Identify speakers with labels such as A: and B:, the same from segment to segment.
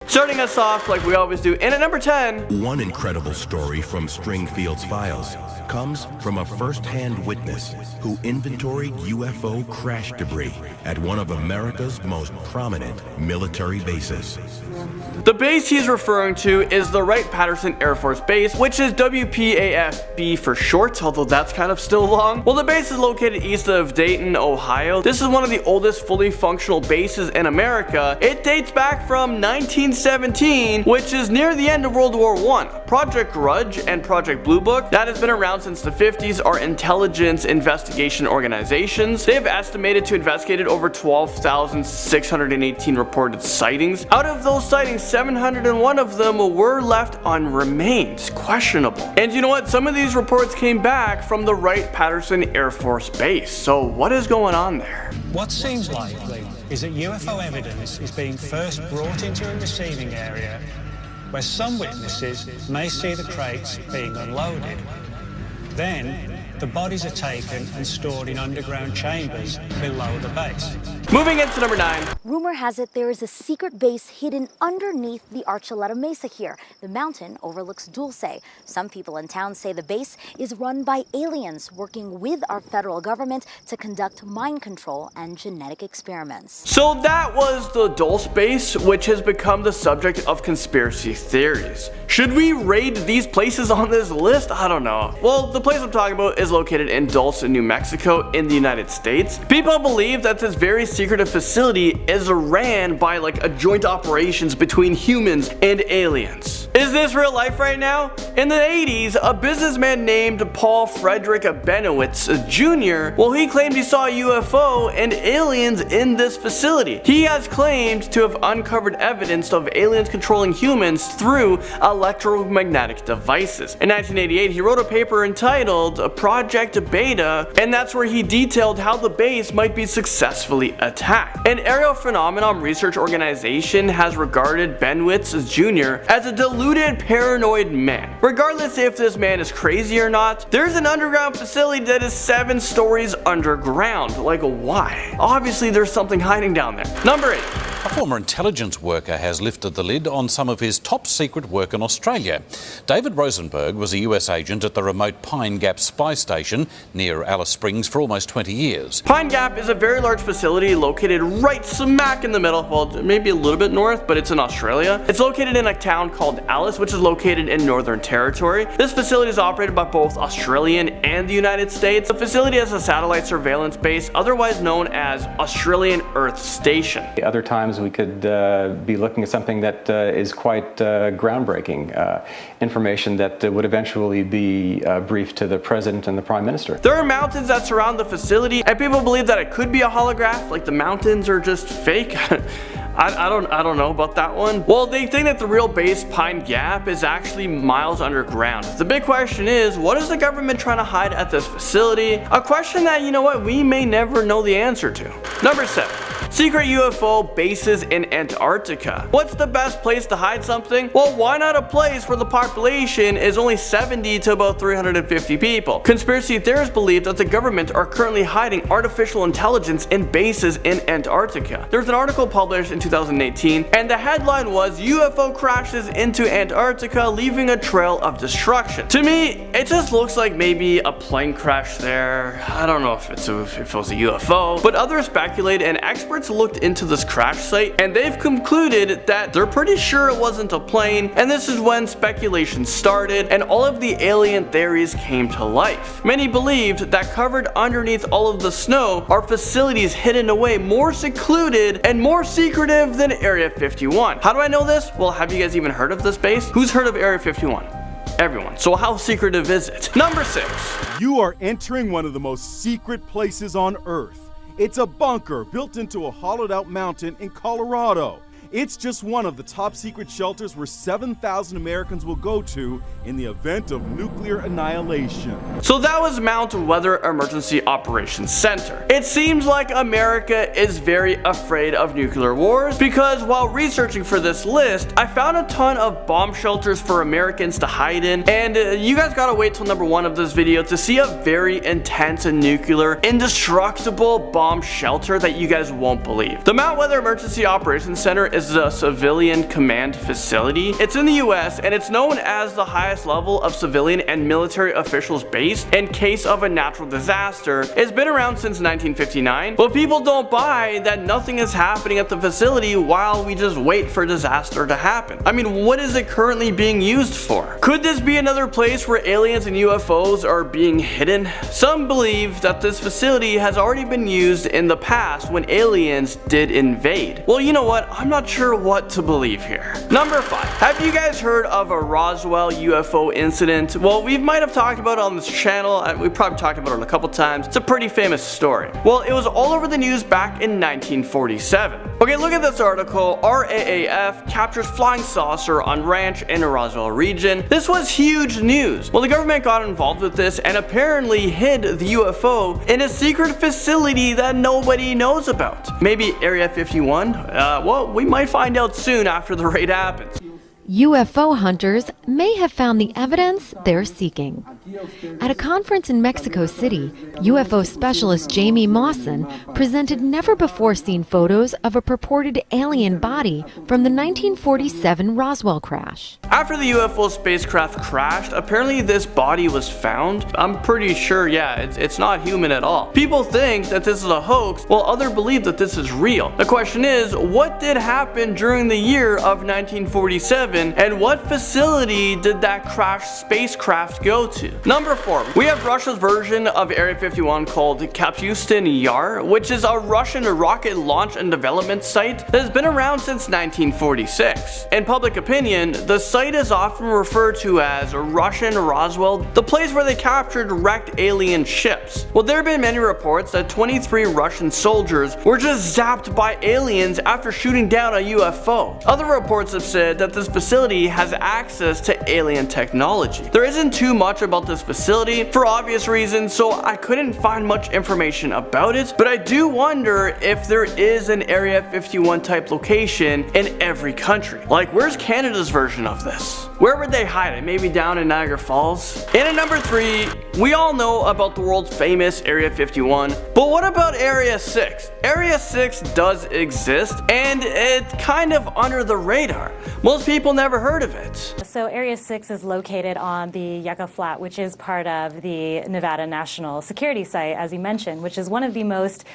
A: Starting us off like we always do, and at number 10,
B: one incredible story from Stringfield's files comes from a first-hand witness who inventoried UFO crash debris at one of America's most prominent military bases.
A: The base he's referring to is the Wright-Patterson Air Force Base, which is WPAFB for short, although that's kind of still long. Well, the base is located east of Dayton, Ohio. This is one of the oldest fully functional bases in America. It dates back from 1917, which is near the end of World War I. Project Grudge and Project Blue Book, that has been around since the 50s, are intelligence investigation organizations. They have estimated to investigated over 12,618 reported sightings. Out of those sightings, 701 of them were left on remains, questionable. And you know what? Some of these reports came back from the Wright-Patterson Air Force Base. So what is going on there?
C: What seems likely is that UFO evidence is being first brought into a receiving area where some witnesses may see the crates being unloaded. Then, the bodies are taken and stored in underground chambers below the base.
A: Moving into number 9.
D: Rumor has it there is a secret base hidden underneath the Archuleta Mesa here. The mountain overlooks Dulce. Some people in town say the base is run by aliens working with our federal government to conduct mind control and genetic experiments.
A: So that was the Dulce base, which has become the subject of conspiracy theories. Should we raid these places on this list? I don't know. Well, the place I'm talking about is located in Dulce, New Mexico in the United States. People believe that this very secretive facility is ran by like a joint operations between humans and aliens. Is this real life right now? In the 80s, a businessman named Paul Frederick Benowitz Jr., well, he claimed he saw a UFO and aliens in this facility. He has claimed to have uncovered evidence of aliens controlling humans through electromagnetic devices. In 1988, he wrote a paper entitled Project Beta, and that's where he detailed how the base might be successfully attacked. An aerial phenomenon research organization has regarded Benowitz Jr. as a deluded paranoid man. Regardless if this man is crazy or not, there's an underground facility that is 7 stories underground. Like, why? Obviously there's something hiding down there. Number 8.
E: A former intelligence worker has lifted the lid on some of his top secret work in Australia. David Rosenberg was a US agent at the remote Pine Gap spy station near Alice Springs for almost 20 years.
A: Pine Gap is a very large facility located right smack in the middle, well, maybe a little bit north, but it's in Australia. It's located in a town called Alice, which is located in Northern Territory. This facility is operated by both Australian and the United States. The facility has a satellite surveillance base, otherwise known as Australian Earth Station.
F: Other times we could be looking at something that is quite groundbreaking, information that would eventually be briefed to the President and the Prime Minister.
A: There are mountains that surround the facility, and people believe that it could be a holograph, like the mountains are just fake. I don't know about that one. Well, they think that the real base, Pine Gap, is actually miles underground. The big question is, what is the government trying to hide at this facility? A question that, you know what, we may never know the answer to. Number 7. Secret UFO bases in Antarctica. What's the best place to hide something? Well, why not a place where the population is only 70 to about 350 people? Conspiracy theorists believe that the government are currently hiding artificial intelligence in bases in Antarctica. There's an article published in 2018, and the headline was UFO crashes into Antarctica leaving a trail of destruction. To me, it just looks like maybe a plane crash there. I don't know if it was a UFO, but others speculate, and experts looked into this crash site, and they've concluded that they're pretty sure it wasn't a plane, and this is when speculation started and all of the alien theories came to life. Many believed that covered underneath all of the snow are facilities hidden away, more secluded and more secretive than Area 51. How do I know this? Well, have you guys even heard of this base? Who's heard of Area 51? Everyone. So how secretive is it? Number 6.
G: You are entering one of the most secret places on Earth. It's a bunker built into a hollowed out mountain in Colorado. It's just one of the top secret shelters where 7,000 Americans will go to in the event of nuclear annihilation.
A: So that was Mount Weather Emergency Operations Center. It seems like America is very afraid of nuclear wars, because while researching for this list, I found a ton of bomb shelters for Americans to hide in, and you guys gotta wait till number 1 of this video to see a very intense and nuclear, indestructible bomb shelter that you guys won't believe. The Mount Weather Emergency Operations Center is the Civilian Command Facility. It's in the US and it's known as the highest level of civilian and military officials base in case of a natural disaster. It's been around since 1959, but people don't buy that nothing is happening at the facility while we just wait for disaster to happen. I mean, what is it currently being used for? Could this be another place where aliens and UFOs are being hidden? Some believe that this facility has already been used in the past when aliens did invade. Well, you know what? I'm not sure what to believe here. Number 5. Have you guys heard of a Roswell UFO incident? Well, we might have talked about it on this channel. We probably talked about it a couple times. It's a pretty famous story. Well, it was all over the news back in 1947. Okay, look at this article. RAAF captures flying saucer on ranch in the Roswell region. This was huge news. Well, the government got involved with this and apparently hid the UFO in a secret facility that nobody knows about. Maybe Area 51? Well, we might find out soon after the raid happens.
H: UFO hunters may have found the evidence they're seeking. At a conference in Mexico City, UFO specialist Jamie Mawson presented never-before-seen photos of a purported alien body from the 1947 Roswell crash.
A: After the UFO spacecraft crashed, apparently this body was found. I'm pretty sure, yeah, it's not human at all. People think that this is a hoax, while others believe that this is real. The question is, what did happen during the year of 1947? And what facility did that crashed spacecraft go to? Number 4. We have Russia's version of Area 51 called Kapustin Yar, which is a Russian rocket launch and development site that has been around since 1946. In public opinion, the site is often referred to as Russian Roswell, the place where they captured wrecked alien ships. Well, there have been many reports that 23 Russian soldiers were just zapped by aliens after shooting down a UFO. Other reports have said that this facility has access to alien technology. There isn't too much about this facility for obvious reasons, so I couldn't find much information about it, but I do wonder if there is an Area 51 type location in every country. Like, where's Canada's version of this? Where would they hide it? Maybe down in Niagara Falls? And at number 3, we all know about the world famous Area 51, but what about Area 6? Area 6 does exist, and it's kind of under the radar. Most people never heard of it.
I: So Area 6 is located on the Yucca Flat, which is part of the Nevada National Security Site, as you mentioned, which is one of the most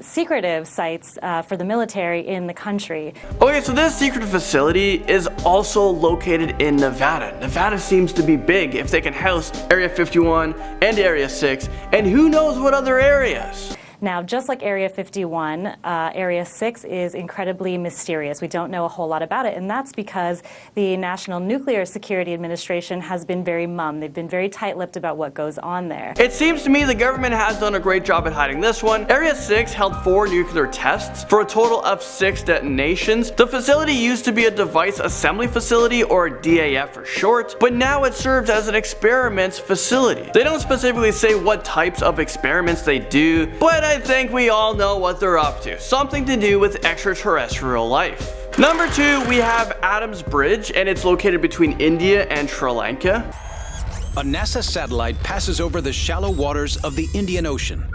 I: secretive sites for the military in the country.
A: Okay, so this secret facility is also located in Nevada. Nevada seems to be big if they can house Area 51 and Area 6, and who knows what other areas.
I: Now, just like Area 51, Area 6 is incredibly mysterious. We don't know a whole lot about it, and that's because the National Nuclear Security Administration has been very mum. They've been very tight-lipped about what goes on there.
A: It seems to me the government has done a great job at hiding this one. Area 6 held 4 nuclear tests for a total of 6 detonations. The facility used to be a device assembly facility, or DAF for short, but now it serves as an experiments facility. They don't specifically say what types of experiments they do, but I think we all know what they're up to. Something to do with extraterrestrial life. Number 2, we have Adams Bridge, and it's located between India and Sri Lanka.
J: A NASA satellite passes over the shallow waters of the Indian Ocean.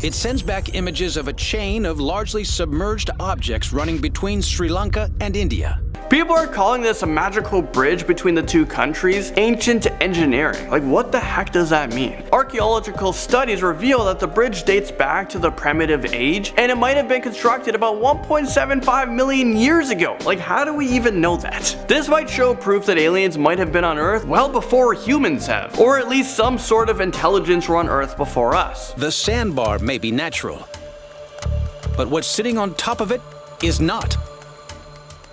J: It sends back images of a chain of largely submerged objects running between Sri Lanka and India.
A: People are calling this a magical bridge between the two countries, ancient engineering. Like, what the heck does that mean? Archaeological studies reveal that the bridge dates back to the primitive age, and it might have been constructed about 1.75 million years ago. Like, how do we even know that? This might show proof that aliens might have been on Earth well before humans have, or at least some sort of intelligence were on Earth before us.
J: The sandbar may be natural, but what's sitting on top of it is not.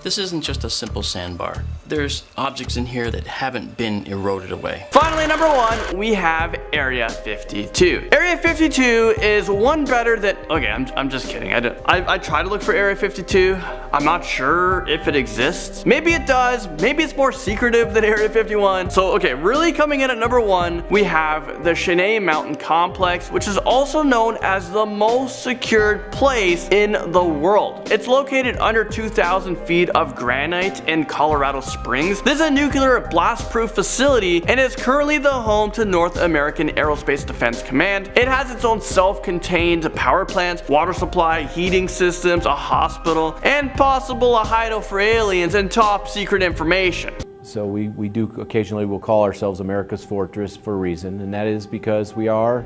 K: This isn't just a simple sandbar. There's objects in here that haven't been eroded away.
A: Finally, number 1, we have Area 52. Area 52 is one better than, okay, I'm just kidding. I tried to look for Area 52. I'm not sure if it exists. Maybe it does. Maybe it's more secretive than Area 51. So, okay, really coming in at number 1, we have the Cheyenne Mountain Complex, which is also known as the most secured place in the world. It's located under 2,000 feet of granite in Colorado Springs. This is a nuclear blast-proof facility and is currently the home to North American Aerospace Defense Command. It has its own self-contained power plant, water supply, heating systems, a hospital, and possible a hideout for aliens and top secret information.
L: So we do occasionally will call ourselves America's Fortress for a reason, and that is because we are,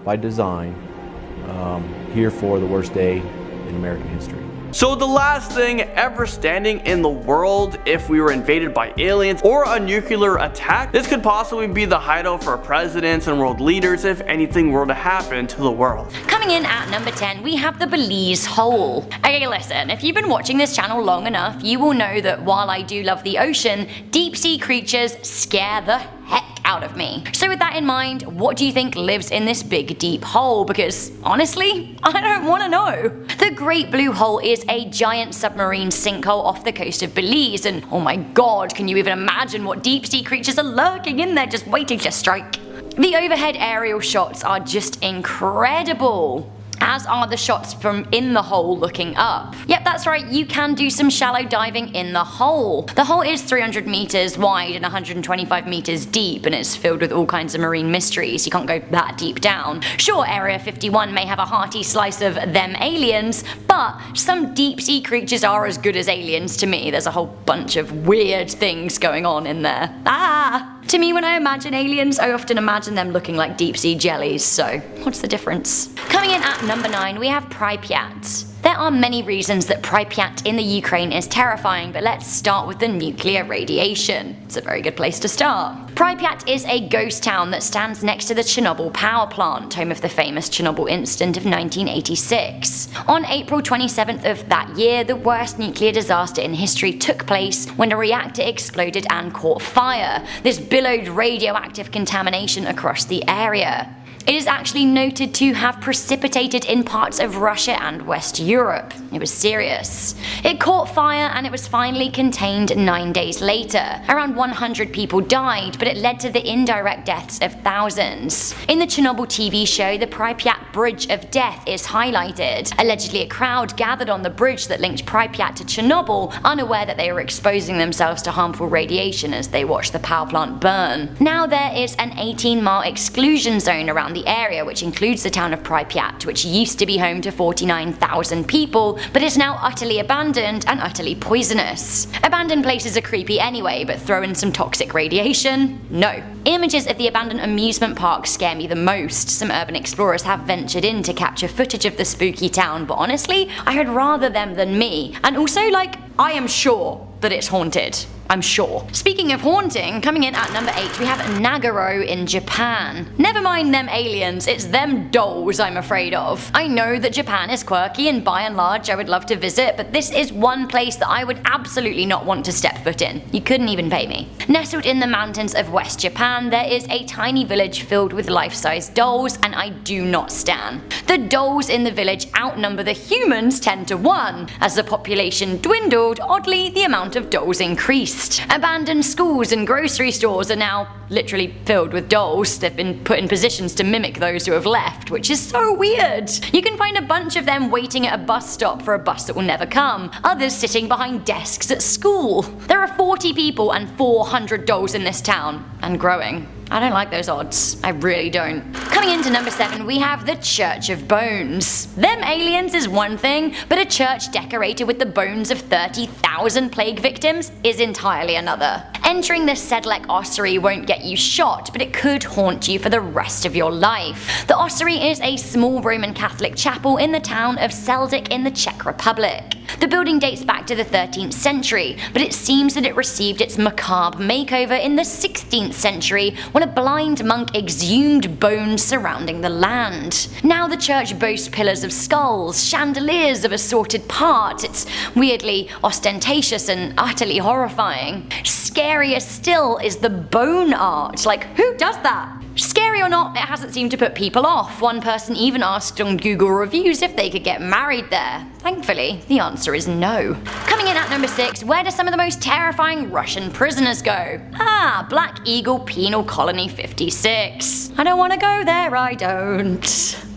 L: by design, here for the worst day in American history.
A: So the last thing ever standing in the world if we were invaded by aliens or a nuclear attack, this could possibly be the hideout for presidents and world leaders if anything were to happen to the world.
M: Coming in at number 10, we have the Belize Hole. Okay, listen, if you've been watching this channel long enough, you will know that while I do love the ocean, deep sea creatures scare the heck out of me. So with that in mind, what do you think lives in this big deep hole? Because honestly, I don't want to know. The Great Blue Hole is a giant submarine sinkhole off the coast of Belize, and oh my god, can you even imagine what deep sea creatures are lurking in there just waiting to strike? The overhead aerial shots are just incredible, as are the shots from in the hole looking up. Yep, that's right, you can do some shallow diving in the hole. The hole is 300 meters wide and 125 meters deep, and it's filled with all kinds of marine mysteries. You can't go that deep down. Sure, Area 51 may have a hearty slice of them aliens, but some deep sea creatures are as good as aliens to me. There's a whole bunch of weird things going on in there. To me, when I imagine aliens, I often imagine them looking like deep sea jellies, so what's the difference? Coming in at number 9, we have Pripyat. There are many reasons that Pripyat in the Ukraine is terrifying, but let's start with the nuclear radiation. It's a very good place to start. Pripyat is a ghost town that stands next to the Chernobyl power plant, home of the famous Chernobyl incident of 1986. On April 27th of that year, the worst nuclear disaster in history took place when a reactor exploded and caught fire. This billowed radioactive contamination across the area. It is actually noted to have precipitated in parts of Russia and West Europe. It was serious. It caught fire and it was finally contained 9 days later. Around 100 people died, but it led to the indirect deaths of thousands. In the Chernobyl TV show, the Pripyat Bridge of Death is highlighted. Allegedly, a crowd gathered on the bridge that linked Pripyat to Chernobyl, unaware that they were exposing themselves to harmful radiation as they watched the power plant burn. Now there is an 18-mile exclusion zone around the area, which includes the town of Pripyat, which used to be home to 49,000 people, but is now utterly abandoned and utterly poisonous. Abandoned places are creepy anyway, but throw in some toxic radiation? No. Images of the abandoned amusement park scare me the most. Some urban explorers have ventured in to capture footage of the spooky town, but honestly, I would rather them than me. And also, I am sure that it's haunted. I'm sure. Speaking of haunting, coming in at number 8, we have Nagaro in Japan. Never mind them aliens, it's them dolls I'm afraid of. I know that Japan is quirky and by and large I would love to visit, but this is one place that I would absolutely not want to step foot in. You couldn't even pay me. Nestled in the mountains of West Japan, there is a tiny village filled with life-size dolls, and I do not stan. The dolls in the village outnumber the humans 10 to 1. As the population dwindled, oddly, the amount of dolls increased. Abandoned schools and grocery stores are now literally filled with dolls. They've been put in positions to mimic those who have left, which is so weird. You can find a bunch of them waiting at a bus stop for a bus that will never come, others sitting behind desks at school. There are 40 people and 400 dolls in this town, and growing. I don't like those odds. I really don't. Coming into number 7, we have the Church of Bones. Them aliens is one thing, but a church decorated with the bones of 30,000 plague victims is entirely another. Entering the Sedlec ossuary won't get you shot, but it could haunt you for the rest of your life. The ossuary is a small Roman Catholic chapel in the town of Seldik in the Czech Republic. The building dates back to the 13th century, but it seems that it received its macabre makeover in the 16th century when a blind monk exhumed bones surrounding the land. Now the church boasts pillars of skulls, chandeliers of assorted parts. It's weirdly ostentatious and utterly horrifying. Scarier still is the bone art. Who does that? Scary or not, it hasn't seemed to put people off. One person even asked on Google reviews if they could get married there. Thankfully, the answer is no. Coming in at number 6, where do some of the most terrifying Russian prisoners go? Black Eagle Penal Colony 56. I don't want to go there, I don't.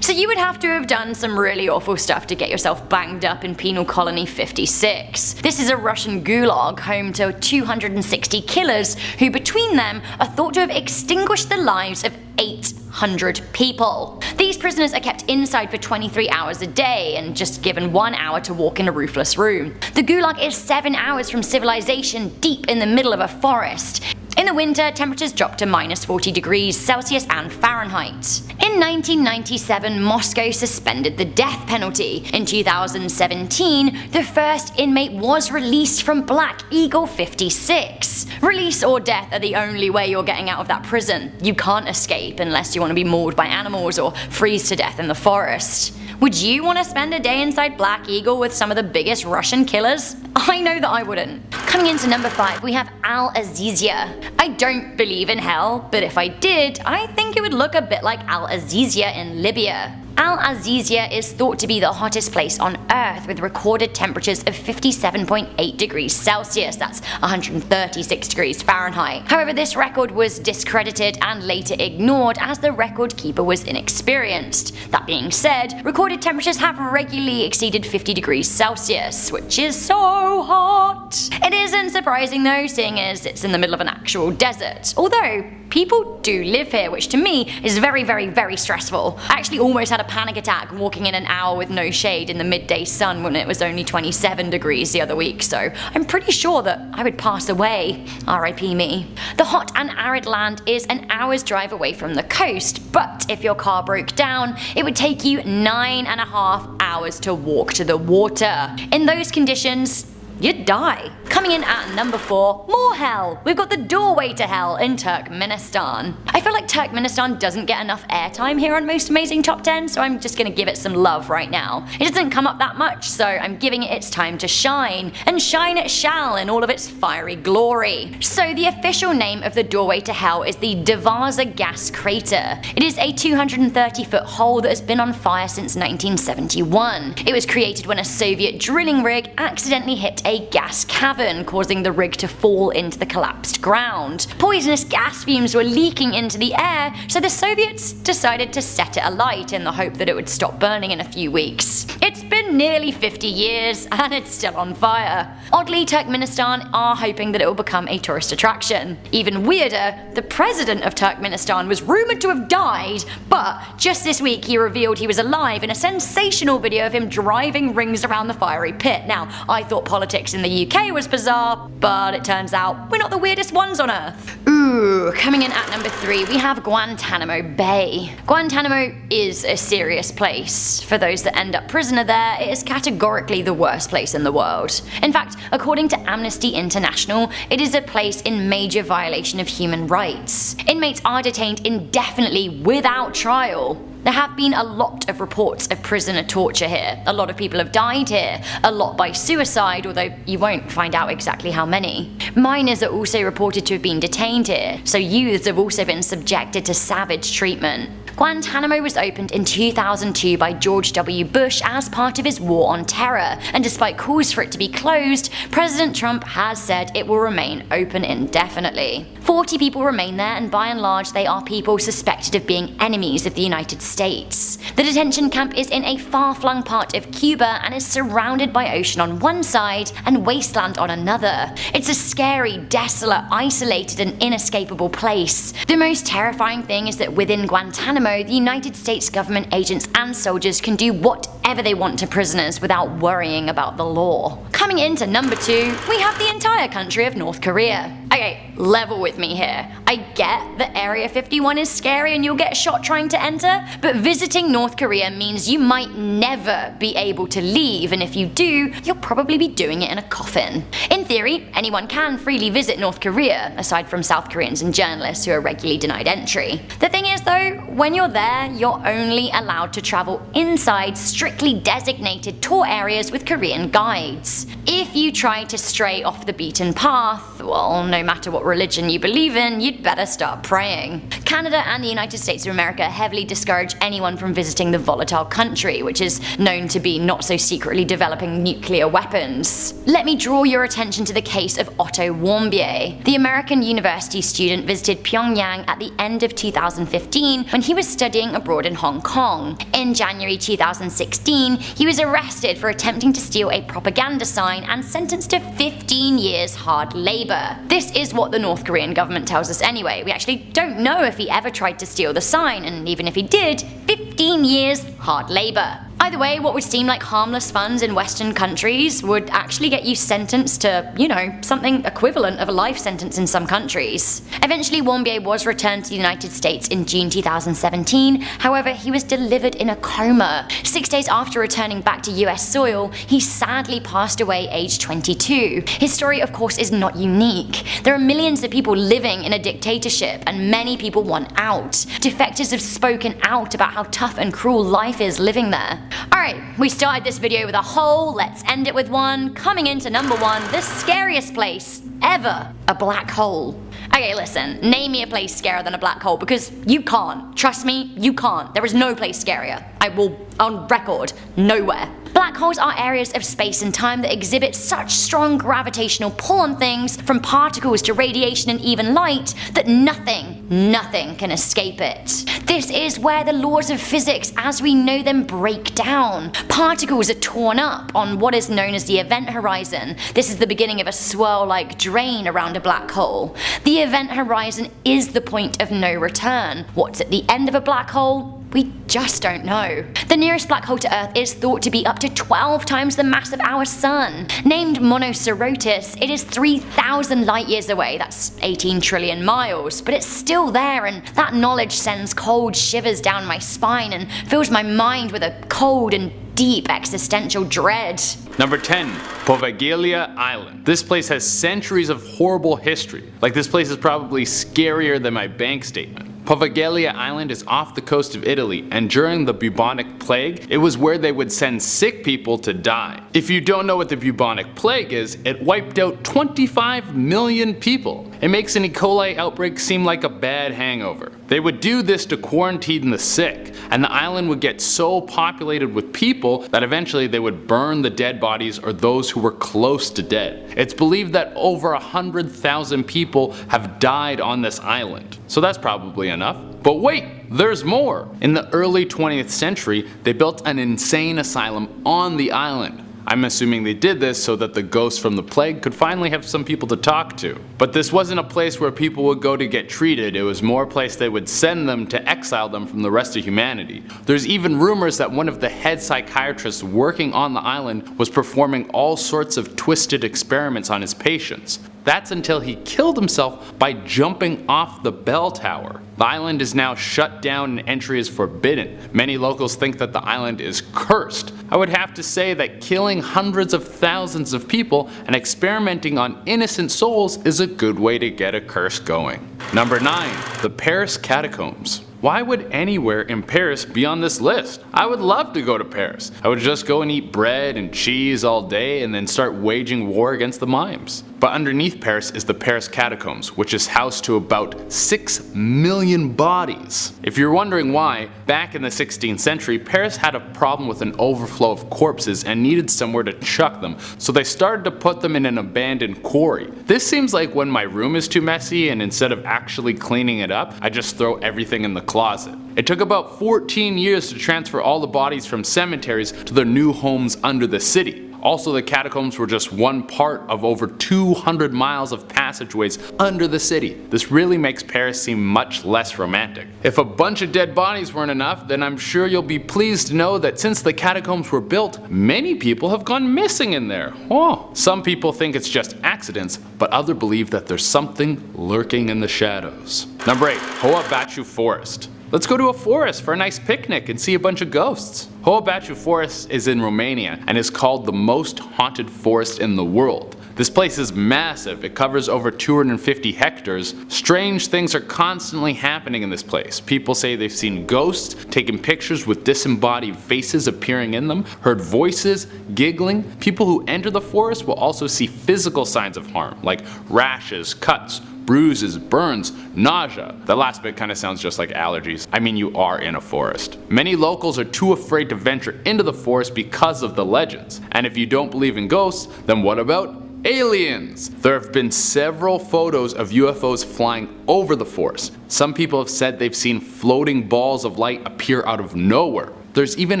M: So you would have to have done some really awful stuff to get yourself banged up in Penal Colony 56. This is a Russian gulag home to 260 killers who between them are thought to have extinguished the lives of 800 600 people. These prisoners are kept inside for 23 hours a day and just given 1 hour to walk in a roofless room. The Gulag is 7 hours from civilization, deep in the middle of a forest. In the winter, temperatures drop to minus 40 degrees Celsius and Fahrenheit. In 1997, Moscow suspended the death penalty. In 2017, the first inmate was released from Black Eagle 56. Release or death are the only way you're getting out of that prison. You can't escape unless you want to be mauled by animals or freeze to death in the forest. Would you want to spend a day inside Black Eagle with some of the biggest Russian killers? I know that I wouldn't. Coming into number 5, we have Al-Azizia. I don't believe in hell, but if I did, I think it would look a bit like Al-Azizia in Libya. Al-Azizia is thought to be the hottest place on Earth, with recorded temperatures of 57.8 degrees Celsius, that's 136 degrees Fahrenheit. However, this record was discredited and later ignored as the record keeper was inexperienced. That being said, recorded temperatures have regularly exceeded 50 degrees Celsius, which is so hot. It isn't surprising though, seeing as it's in the middle of an actual desert, although people do live here, which to me is very, very, very stressful. I actually almost had a panic attack walking in an hour with no shade in the midday sun when it was only 27 degrees the other week, so I'm pretty sure that I would pass away. RIP me. The hot and arid land is an hour's drive away from the coast, but if your car broke down, it would take you 9.5 hours to walk to the water. In those conditions, you'd die. Coming in at number 4, more hell. We've got the doorway to hell in Turkmenistan. I feel like Turkmenistan doesn't get enough airtime here on Most Amazing Top 10, so I'm just gonna give it some love right now. It doesn't come up that much, so I'm giving it its time to shine, and shine it shall in all of its fiery glory. So the official name of the doorway to hell is the Devaza gas crater. It is a 230-foot hole that has been on fire since 1971. It was created when a Soviet drilling rig accidentally hit a gas cavern, causing the rig to fall into the collapsed ground. Poisonous gas fumes were leaking into the air, so the Soviets decided to set it alight in the hope that it would stop burning in a few weeks. It's been nearly 50 years and it's still on fire. Oddly, Turkmenistan are hoping that it will become a tourist attraction. Even weirder, the president of Turkmenistan was rumoured to have died, but just this week he revealed he was alive in a sensational video of him driving rings around the fiery pit. Now, I thought politics in the UK was bizarre, but it turns out we're not the weirdest ones on Earth. Ooh, coming in at number 3, we have Guantanamo Bay. Guantanamo is a serious place. For those that end up prisoner there, it is categorically the worst place in the world. In fact, according to Amnesty International, it is a place in major violation of human rights. Inmates are detained indefinitely without trial. There have been a lot of reports of prisoner torture here. A lot of people have died here, a lot by suicide, although you won't find out exactly how many. Minors are also reported to have been detained here, so youths have also been subjected to savage treatment. Guantanamo was opened in 2002 by George W. Bush as part of his war on terror, and despite calls for it to be closed, President Trump has said it will remain open indefinitely. 40 people remain there, and by and large they are people suspected of being enemies of the United States. The detention camp is in a far-flung part of Cuba and is surrounded by ocean on one side and wasteland on another. It's a scary, desolate, isolated and inescapable place. The most terrifying thing is that within Guantanamo, the United States government agents and soldiers can do whatever they want to prisoners without worrying about the law. Coming into number 2, we have the entire country of North Korea. Okay, level with me here. I get that Area 51 is scary and you'll get shot trying to enter, but visiting North Korea means you might never be able to leave, and if you do, you'll probably be doing it in a coffin. In theory, anyone can freely visit North Korea, aside from South Koreans and journalists who are regularly denied entry. The thing is though, when you're there, you're only allowed to travel inside strictly designated tour areas with Korean guides. If you try to stray off the beaten path, well, no matter what religion you believe in, you'd better start praying. Canada and the United States of America heavily discourage anyone from visiting the volatile country, which is known to be not so secretly developing nuclear weapons. Let me draw your attention to the case of Otto Warmbier. The American university student visited Pyongyang at the end of 2015 when he was studying abroad in Hong Kong. In January 2016, 2016, he was arrested for attempting to steal a propaganda sign and sentenced to 15 years hard labor. This is what the North Korean government tells us anyway. We actually don't know if he ever tried to steal the sign, and even if he did, 15 years hard labor. Either way, what would seem like harmless funds in Western countries would actually get you sentenced to, you know, something equivalent of a life sentence in some countries. Eventually, Warmbier was returned to the United States in June 2017, however, he was delivered in a coma. 6 days after returning back to US soil, he sadly passed away aged 22. His story, of course, is not unique. There are millions of people living in a dictatorship, and many people want out. Defectors have spoken out about how tough and cruel life is living there. Alright, we started this video with a hole, let's end it with one. Coming into number 1, the scariest place ever, a black hole. Okay, listen, name me a place scarier than a black hole, because you can't. Trust me, you can't. There is no place scarier. I will, on record, nowhere. Black holes are areas of space and time that exhibit such strong gravitational pull on things, from particles to radiation and even light, that nothing can escape it. This is where the laws of physics as we know them break down. Particles are torn up on what is known as the event horizon. This is the beginning of a swirl-like drain around a black hole. The event horizon is the point of no return. What's at the end of a black hole? We just don't know. The nearest black hole to Earth is thought to be up to 12 times the mass of our Sun. Named Monocerotis, it is 3,000 light years away, that's 18 trillion miles, but it's still there, and that knowledge sends cold shivers down my spine and fills my mind with a cold and deep existential dread.
N: Number 10, Poveglia Island. This place has centuries of horrible history. Like, this place is probably scarier than my bank statement. Poveglia Island is off the coast of Italy, and during the bubonic plague, it was where they would send sick people to die. If you don't know what the bubonic plague is, it wiped out 25 million people. It makes an E. coli outbreak seem like a bad hangover. They would do this to quarantine the sick, and the island would get so populated with people that eventually they would burn the dead bodies or those who were close to dead. It's believed that over 100,000 people have died on this island, so that's probably enough. But wait, there's more! In the early 20th century, they built an insane asylum on the island. I'm assuming they did this so that the ghosts from the plague could finally have some people to talk to. But this wasn't a place where people would go to get treated, it was more a place they would send them to exile them from the rest of humanity. There's even rumors that one of the head psychiatrists working on the island was performing all sorts of twisted experiments on his patients. That's until he killed himself by jumping off the bell tower. The island is now shut down and entry is forbidden. Many locals think that the island is cursed. I would have to say that killing hundreds of thousands of people and experimenting on innocent souls is a good way to get a curse going. Number 9. The Paris Catacombs. Why would anywhere in Paris be on this list? I would love to go to Paris. I would just go and eat bread and cheese all day and then start waging war against the mimes. But underneath Paris is the Paris Catacombs, which is house to about 6 million bodies. If you're wondering why, back in the 16th century, Paris had a problem with an overflow of corpses and needed somewhere to chuck them, so they started to put them in an abandoned quarry. This seems like when my room is too messy and instead of actually cleaning it up, I just throw everything in the closet. It took about 14 years to transfer all the bodies from cemeteries to their new homes under the city. Also, the catacombs were just one part of over 200 miles of passageways under the city. This really makes Paris seem much less romantic. If a bunch of dead bodies weren't enough, then I'm sure you'll be pleased to know that since the catacombs were built, many people have gone missing in there. Oh, some people think it's just accidents, but others believe that there's something lurking in the shadows. Number 8, Hoabaciu Forest. Let's go to a forest for a nice picnic and see a bunch of ghosts. Hoabaciu Forest is in Romania and is called the most haunted forest in the world. This place is massive, it covers over 250 hectares. Strange things are constantly happening in this place. People say they've seen ghosts, taken pictures with disembodied faces appearing in them, heard voices, giggling. People who enter the forest will also see physical signs of harm, like rashes, cuts, bruises, burns, nausea. The last bit kind of sounds just like allergies. I mean, you are in a forest. Many locals are too afraid to venture into the forest because of the legends. And if you don't believe in ghosts, then what about aliens? There have been several photos of UFOs flying over the forest. Some people have said they've seen floating balls of light appear out of nowhere. There's even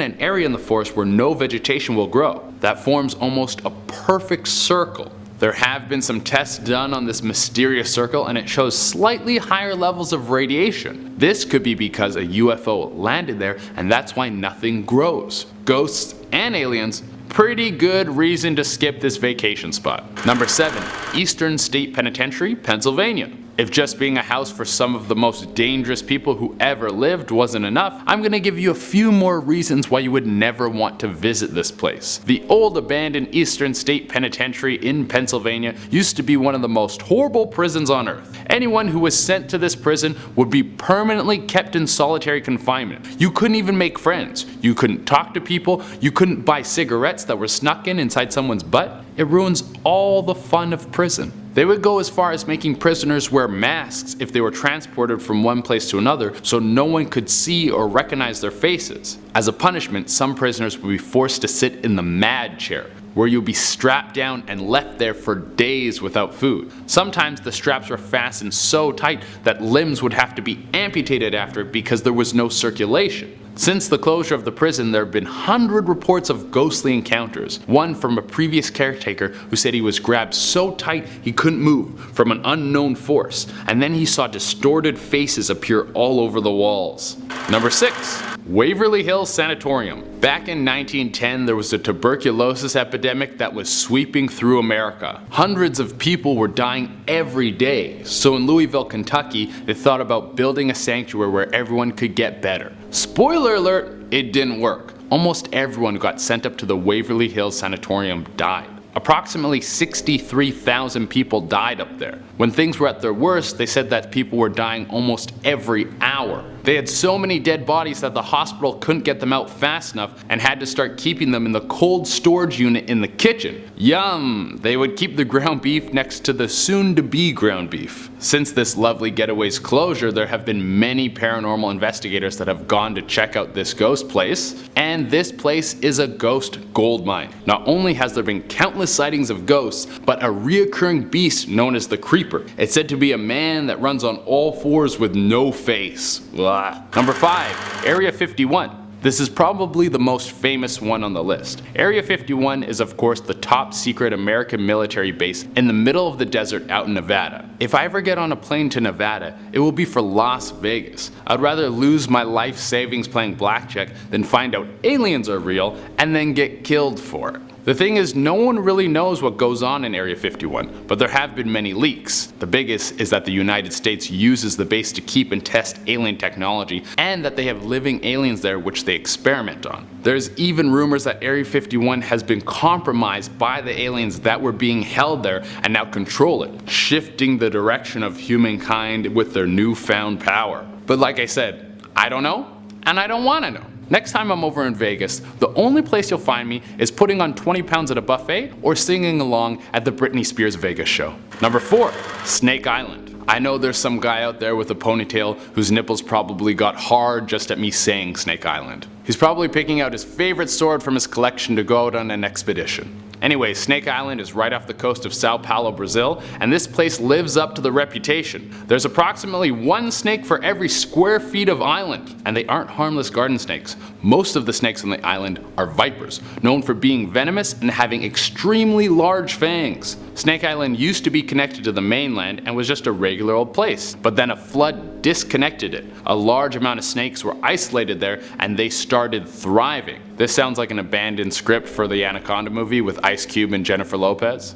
N: an area in the forest where no vegetation will grow. That forms almost a perfect circle. There have been some tests done on this mysterious circle and it shows slightly higher levels of radiation. This could be because a UFO landed there and that's why nothing grows. Ghosts and aliens, pretty good reason to skip this vacation spot. Number 7. Eastern State Penitentiary, Pennsylvania. If just being a house for some of the most dangerous people who ever lived wasn't enough, I'm gonna give you a few more reasons why you would never want to visit this place. The old abandoned Eastern State Penitentiary in Pennsylvania used to be one of the most horrible prisons on earth. Anyone who was sent to this prison would be permanently kept in solitary confinement. You couldn't even make friends. You couldn't talk to people. You couldn't buy cigarettes that were snuck in inside someone's butt. It ruins all the fun of prison. They would go as far as making prisoners wear masks if they were transported from one place to another so no one could see or recognize their faces. As a punishment, some prisoners would be forced to sit in the mad chair, where you'd be strapped down and left there for days without food. Sometimes the straps were fastened so tight that limbs would have to be amputated after because there was no circulation. Since the closure of the prison, there have been 100 reports of ghostly encounters. One from a previous caretaker who said he was grabbed so tight he couldn't move from an unknown force, and then he saw distorted faces appear all over the walls. Number 6. Waverly Hills Sanatorium. Back in 1910, there was a tuberculosis epidemic that was sweeping through America. Hundreds of people were dying every day, so in Louisville, Kentucky, they thought about building a sanctuary where everyone could get better. Spoiler alert, it didn't work. Almost everyone who got sent up to the Waverly Hills Sanatorium died. Approximately 63,000 people died up there. When things were at their worst, they said that people were dying almost every hour. They had so many dead bodies that the hospital couldn't get them out fast enough and had to start keeping them in the cold storage unit in the kitchen. Yum! They would keep the ground beef next to the soon-to-be ground beef. Since this lovely getaway's closure, there have been many paranormal investigators that have gone to check out this ghost place, and this place is a ghost goldmine. Not only has there been countless sightings of ghosts, but a reoccurring beast known as the Creeper. It's said to be a man that runs on all fours with no face. Blah. Number 5. Area 51. This is probably the most famous one on the list. Area 51 is of course the top secret American military base in the middle of the desert out in Nevada. If I ever get on a plane to Nevada, it will be for Las Vegas. I'd rather lose my life savings playing blackjack than find out aliens are real and then get killed for it. The thing is, no one really knows what goes on in Area 51, but there have been many leaks. The biggest is that the United States uses the base to keep and test alien technology, and that they have living aliens there which they experiment on. There's even rumors that Area 51 has been compromised by the aliens that were being held there and now control it, shifting the direction of humankind with their newfound power. But like I said, I don't know, and I don't want to know. Next time I'm over in Vegas, the only place you'll find me is putting on 20 pounds at a buffet or singing along at the Britney Spears Vegas show. Number 4. Snake Island. I know there's some guy out there with a ponytail whose nipples probably got hard just at me saying Snake Island. He's probably picking out his favorite sword from his collection to go out on an expedition. Anyway, Snake Island is right off the coast of Sao Paulo, Brazil, and this place lives up to the reputation. There's approximately 1 snake for every square feet of island, and they aren't harmless garden snakes. Most of the snakes on the island are vipers, known for being venomous and having extremely large fangs. Snake Island used to be connected to the mainland and was just a regular old place, but then a flood disconnected it. A large amount of snakes were isolated there and they started thriving. This sounds like an abandoned script for the Anaconda movie with Ice Cube and Jennifer Lopez.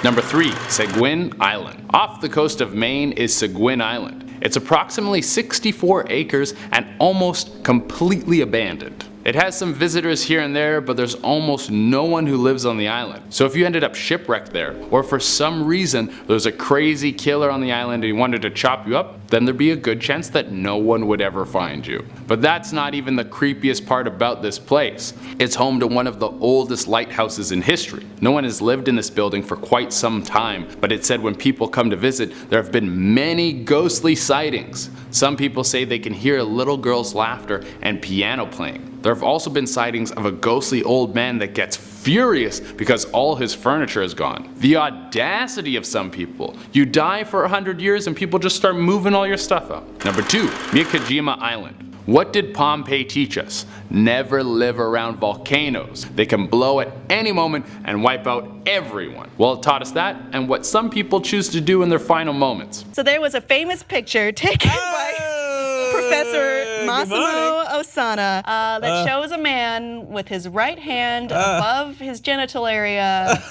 N: Number 3. Seguin Island. Off the coast of Maine is Seguin Island. It's approximately 64 acres and almost completely abandoned. It has some visitors here and there, but there's almost no one who lives on the island. So if you ended up shipwrecked there, or for some reason there's a crazy killer on the island and he wanted to chop you up, then there'd be a good chance that no one would ever find you. But that's not even the creepiest part about this place. It's home to one of the oldest lighthouses in history. No one has lived in this building for quite some time, but it's said when people come to visit, there have been many ghostly sightings. Some people say they can hear a little girl's laughter and piano playing. There have also been sightings of a ghostly old man that gets furious because all his furniture is gone. The audacity of some people. You die for 100 years and people just start moving all your stuff out. Number 2, Miyakojima Island. What did Pompeii teach us? Never live around volcanoes. They can blow at any moment and wipe out everyone. Well, it taught us that and what some people choose to do in their final moments.
O: So there was a famous picture taken by Professor Massimo Osana that shows a man with his right hand above his genital area.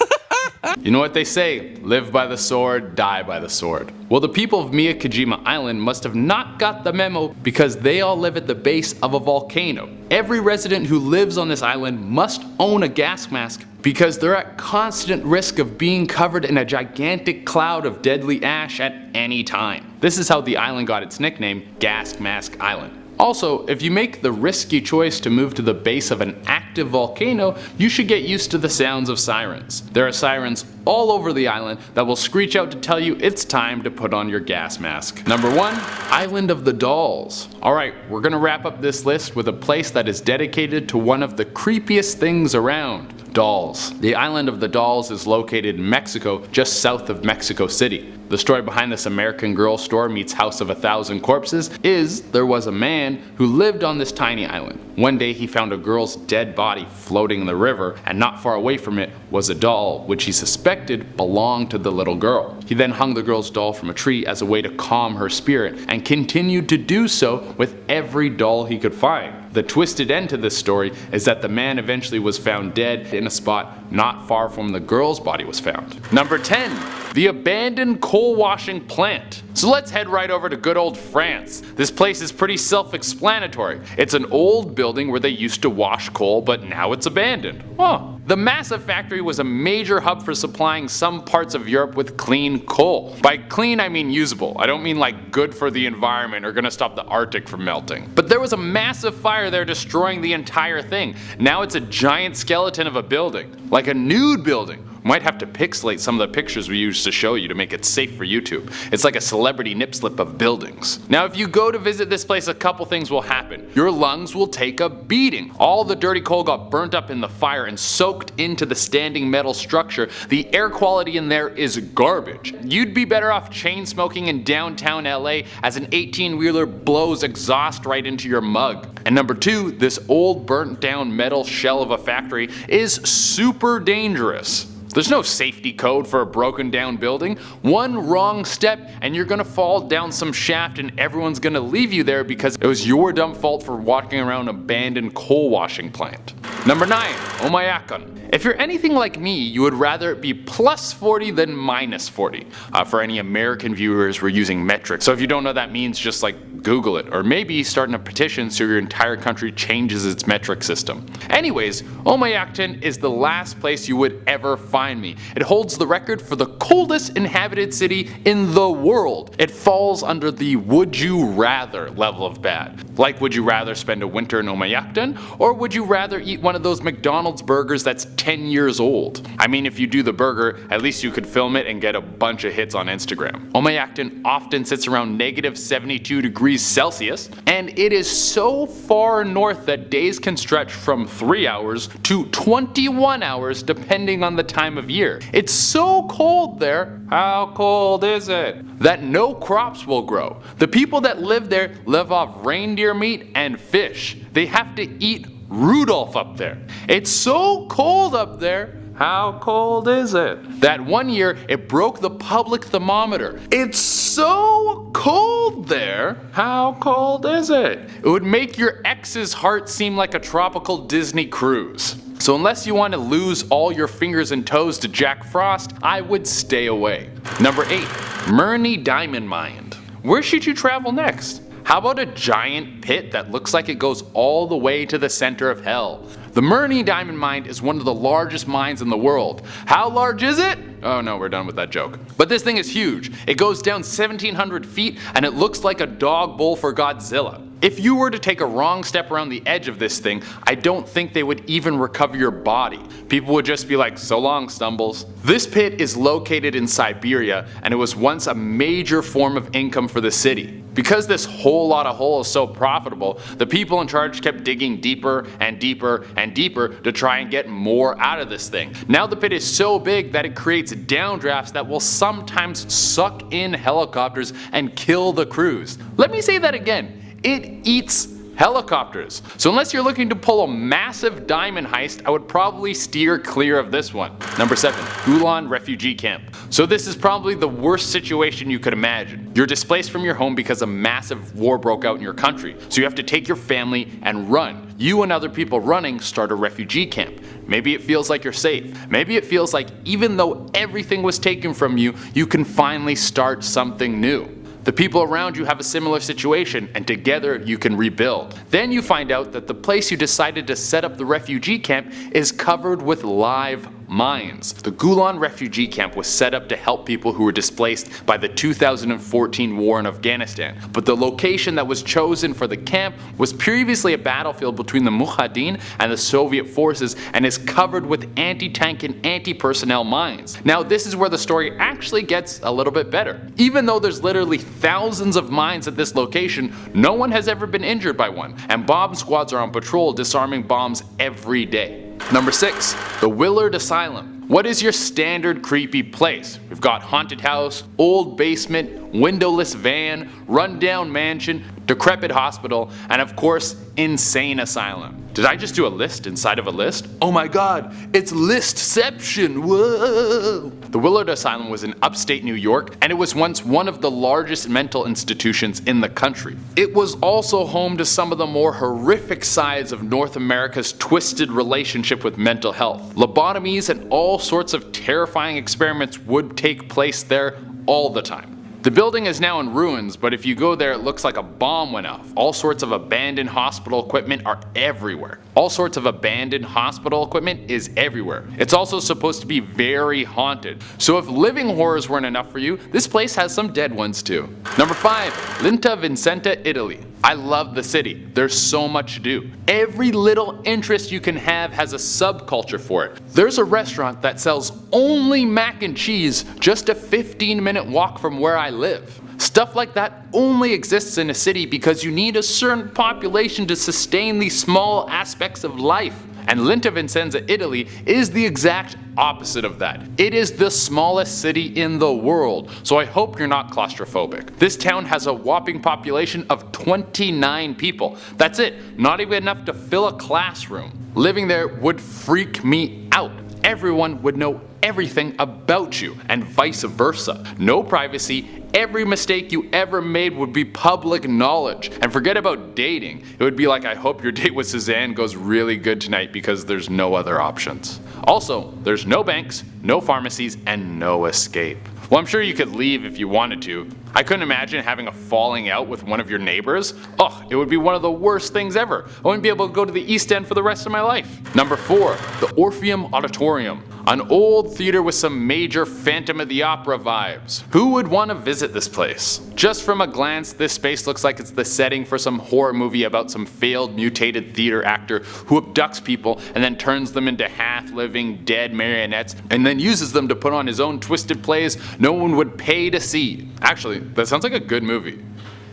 N: You know what they say, live by the sword, die by the sword. Well, the people of Miyakojima Island must have not got the memo because they all live at the base of a volcano. Every resident who lives on this island must own a gas mask because they're at constant risk of being covered in a gigantic cloud of deadly ash at any time. This is how the island got its nickname, Gas Mask Island. Also, if you make the risky choice to move to the base of an active volcano, you should get used to the sounds of sirens. There are sirens all over the island that will screech out to tell you it's time to put on your gas mask. Number 1, Island of the Dolls. Alright, we're gonna wrap up this list with a place that is dedicated to one of the creepiest things around. Dolls. The Island of the Dolls is located in Mexico, just south of Mexico City. The story behind this American Girl store meets House of a Thousand Corpses is there was a man who lived on this tiny island. One day he found a girl's dead body floating in the river, and not far away from it was a doll which he suspected belonged to the little girl. He then hung the girl's doll from a tree as a way to calm her spirit and continued to do so with every doll he could find. The twisted end to this story is that the man eventually was found dead in a spot not far from the girl's body was found. Number 10. The abandoned coal washing plant. So let's head right over to good old France. This place is pretty self-explanatory. It's an old building where they used to wash coal, but now it's abandoned. Oh. The massive factory was a major hub for supplying some parts of Europe with clean coal. By clean I mean usable. I don't mean like good for the environment or gonna stop the Arctic from melting. But there was a massive fire there destroying the entire thing. Now it's a giant skeleton of a building. Like a nude building. Might have to pixelate some of the pictures we used to show you to make it safe for YouTube. It's like a celebrity nip slip of buildings. Now if you go to visit this place, a couple things will happen. Your lungs will take a beating. All the dirty coal got burnt up in the fire and soaked into the standing metal structure. The air quality in there is garbage. You'd be better off chain smoking in downtown LA as an 18-wheeler blows exhaust right into your mug. And number 2, this old burnt down metal shell of a factory is super dangerous. There's no safety code for a broken down building. One wrong step and you're gonna fall down some shaft and everyone's gonna leave you there because it was your dumb fault for walking around an abandoned coal washing plant. Number 9, Omayakon. If you're anything like me, you would rather it be plus 40 than minus 40. For any American viewers, we're using metric. So if you don't know what that means, just like Google it. Or maybe starting a petition so your entire country changes its metric system. Anyways, Omayakon is the last place you would ever find me. It holds the record for the coldest inhabited city in the world. It falls under the would you rather level of bad. Like, would you rather spend a winter in Omayakon, or would you rather eat one of those McDonald's burgers that's 10 years old? I mean, if you do the burger, at least you could film it and get a bunch of hits on Instagram. Omayakon often sits around negative 72 degrees Celsius, and it is so far north that days can stretch from 3 hours to 21 hours depending on the time of year. It's so cold there, how cold is it? That no crops will grow. The people that live there live off reindeer meat and fish. They have to eat Rudolph up there. It's so cold up there, how cold is it? That one year, it broke the public thermometer. It's so cold there, how cold is it? It would make your ex's heart seem like a tropical Disney cruise. So unless you want to lose all your fingers and toes to Jack Frost, I would stay away. Number 8, Murny Diamond Mine. Where should you travel next? How about a giant pit that looks like it goes all the way to the center of hell? The Murny Diamond Mine is one of the largest mines in the world. How large is it? Oh no, we're done with that joke. But this thing is huge. It goes down 1,700 feet and it looks like a dog bowl for Godzilla. If you were to take a wrong step around the edge of this thing, I don't think they would even recover your body. People would just be like, so long, Stumbles. This pit is located in Siberia and it was once a major form of income for the city. Because this whole lot of hole is so profitable, the people in charge kept digging deeper and deeper and deeper to try and get more out of this thing. Now the pit is so big that it creates downdrafts that will sometimes suck in helicopters and kill the crews. Let me say that again. It eats helicopters. So unless you're looking to pull a massive diamond heist, I would probably steer clear of this one. Number 7. Gulen refugee camp. So this is probably the worst situation you could imagine. You're displaced from your home because a massive war broke out in your country. So you have to take your family and run. You and other people running start a refugee camp. Maybe it feels like you're safe. Maybe it feels like even though everything was taken from you, you can finally start something new. The people around you have a similar situation, and together you can rebuild. Then you find out that the place you decided to set up the refugee camp is covered with live mines. The Gulen refugee camp was set up to help people who were displaced by the 2014 war in Afghanistan, but the location that was chosen for the camp was previously a battlefield between the Mujahideen and the Soviet forces and is covered with anti-tank and anti-personnel mines. Now this is where the story actually gets a little bit better. Even though there's literally thousands of mines at this location, no one has ever been injured by one, and bomb squads are on patrol disarming bombs every day. Number 6. The Willard Asylum. What is your standard creepy place? We've got haunted house, old basement, windowless van, rundown mansion, decrepit hospital, and of course, insane asylum. Did I just do a list inside of a list? Oh my god, it's listception, whoa! The Willard Asylum was in upstate New York, and it was once one of the largest mental institutions in the country. It was also home to some of the more horrific sides of North America's twisted relationship with mental health. Lobotomies and all sorts of terrifying experiments would take place there all the time. The building is now in ruins, but if you go there it looks like a bomb went off. All sorts of abandoned hospital equipment are everywhere. All sorts of abandoned hospital equipment is everywhere. It's also supposed to be very haunted. So if living horrors weren't enough for you, this place has some dead ones too. Number 5. Linta Vincenta, Italy. I love the city. There's so much to do. Every little interest you can have has a subculture for it. There's a restaurant that sells only mac and cheese just a 15-minute walk from where I live. Stuff like that only exists in a city because you need a certain population to sustain these small aspects of life. And Linta Vicenza, Italy is the exact opposite of that. It is the smallest city in the world, so I hope you're not claustrophobic. This town has a whopping population of 29 people. That's it, not even enough to fill a classroom. Living there would freak me out. Everyone would know everything about you, and vice versa. No privacy, every mistake you ever made would be public knowledge. And forget about dating. It would be like, I hope your date with Suzanne goes really good tonight because there's no other options. Also, there's no banks, no pharmacies, and no escape. Well, I'm sure you could leave if you wanted to. I couldn't imagine having a falling out with one of your neighbors. Oh, it would be one of the worst things ever. I wouldn't be able to go to the East End for the rest of my life. Number 4. The Orpheum Auditorium. An old theater with some major Phantom of the Opera vibes. Who would want to visit this place? Just from a glance, this space looks like it's the setting for some horror movie about some failed mutated theater actor who abducts people and then turns them into half-living dead marionettes and then uses them to put on his own twisted plays no one would pay to see. Actually, that sounds like a good movie.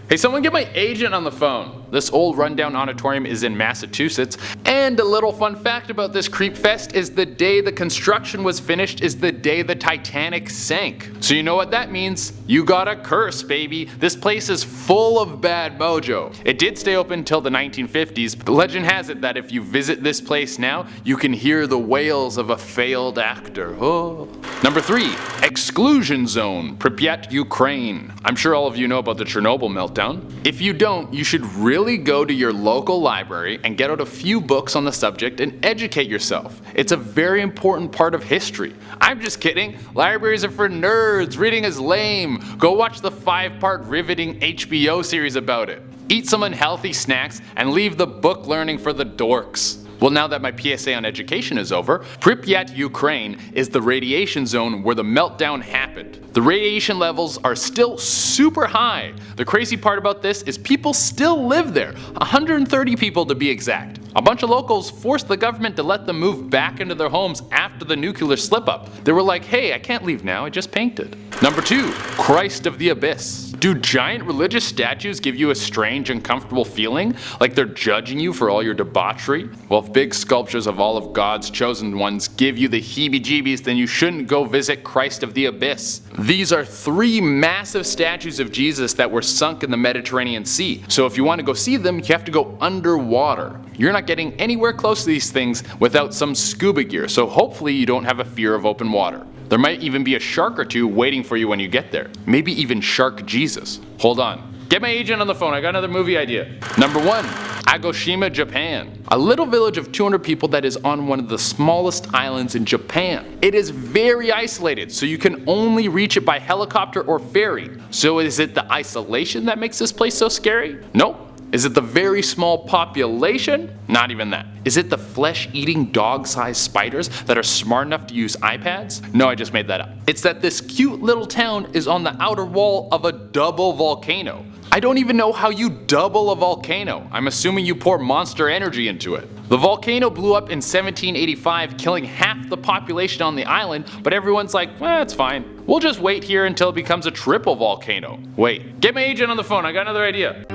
N: Hey, someone get my agent on the phone. This old rundown auditorium is in Massachusetts, and a little fun fact about this creep fest is the day the construction was finished is the day the Titanic sank. So you know what that means? You got a curse, baby. This place is full of bad mojo. It did stay open until the 1950s, but the legend has it that if you visit this place now, you can hear the wails of a failed actor. Oh. Number 3. Exclusion Zone, Pripyat, Ukraine. I'm sure all of you know about the Chernobyl meltdown. If you don't, you should really go to your local library and get out a few books on the subject and educate yourself. It's a very important part of history. I'm just kidding. Libraries are for nerds. Reading is lame. Go watch the 5-part riveting HBO series about it. Eat some unhealthy snacks and leave the book learning for the dorks. Well, now that my PSA on education is over, Pripyat, Ukraine is the radiation zone where the meltdown happened. The radiation levels are still super high. The crazy part about this is people still live there, 130 people to be exact. A bunch of locals forced the government to let them move back into their homes after the nuclear slip-up. They were like, hey, I can't leave now, I just painted. Number 2. Christ of the Abyss. Do giant religious statues give you a strange, uncomfortable feeling, like they're judging you for all your debauchery? Well, if big sculptures of all of God's chosen ones give you the heebie-jeebies, then you shouldn't go visit Christ of the Abyss. These are 3 massive statues of Jesus that were sunk in the Mediterranean Sea, so if you want to go see them, you have to go underwater. You're not getting anywhere close to these things without some scuba gear, so hopefully you don't have a fear of open water. There might even be a shark or 2 waiting for you when you get there. Maybe even Shark Jesus. Hold on. Get my agent on the phone, I got another movie idea. Number 1. Agoshima, Japan. A little village of 200 people that is on one of the smallest islands in Japan. It is very isolated, so you can only reach it by helicopter or ferry. So is it the isolation that makes this place so scary? Nope. Is it the very small population? Not even that. Is it the flesh-eating dog-sized spiders that are smart enough to use iPads? No, I just made that up. It's that this cute little town is on the outer wall of a double volcano. I don't even know how you double a volcano. I'm assuming you pour Monster Energy into it. The volcano blew up in 1785, killing half the population on the island, but everyone's like, it's fine. We'll just wait here until it becomes a triple volcano. Wait, get my agent on the phone, I got another idea.